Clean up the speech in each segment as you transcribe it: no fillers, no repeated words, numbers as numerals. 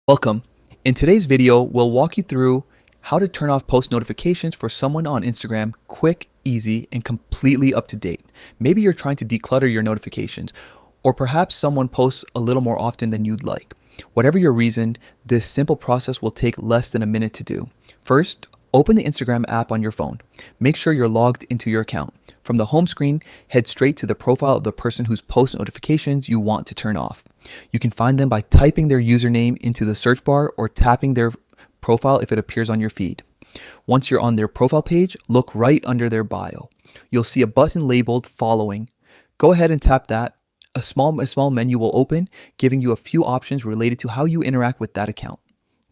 Welcome. In today's video, we'll walk you through how to turn off post notifications for someone on Instagram quick, easy, and completely up to date. Maybe you're trying to declutter your notifications, or perhaps someone posts a little more often than you'd like. Whatever your reason, this simple process will take less than a minute to do. First, open the Instagram app on your phone. Make sure you're logged into your account. From the home screen, head straight to the profile of the person whose post notifications you want to turn off. You can find them by typing their username into the search bar or tapping their profile if it appears on your feed. Once you're on their profile page, look right under their bio. You'll see a button labeled Following. Go ahead and tap that. A small menu will open, giving you a few options related to how you interact with that account.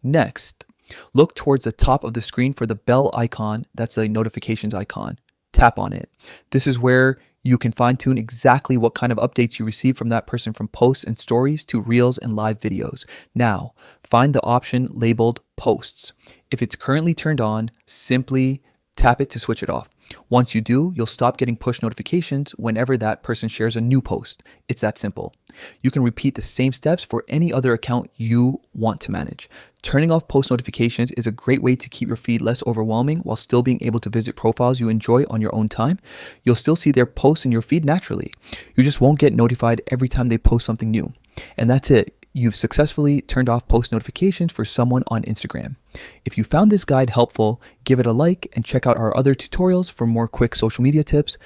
Next, look towards the top of the screen for the bell icon. That's the notifications icon. Tap on it. This is where you can fine-tune exactly what kind of updates you receive from that person, from posts and stories to reels and live videos. Now, find the option labeled Posts. If it's currently turned on, simply tap it to switch it off. Once you do, you'll stop getting push notifications whenever that person shares a new post. It's that simple. You can repeat the same steps for any other account you want to manage. Turning off post notifications is a great way to keep your feed less overwhelming while still being able to visit profiles you enjoy on your own time. You'll still see their posts in your feed naturally. You just won't get notified every time they post something new. And that's it. You've successfully turned off post notifications for someone on Instagram. If you found this guide helpful, give it a like and check out our other tutorials for more quick social media tips.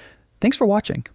Thanks for watching.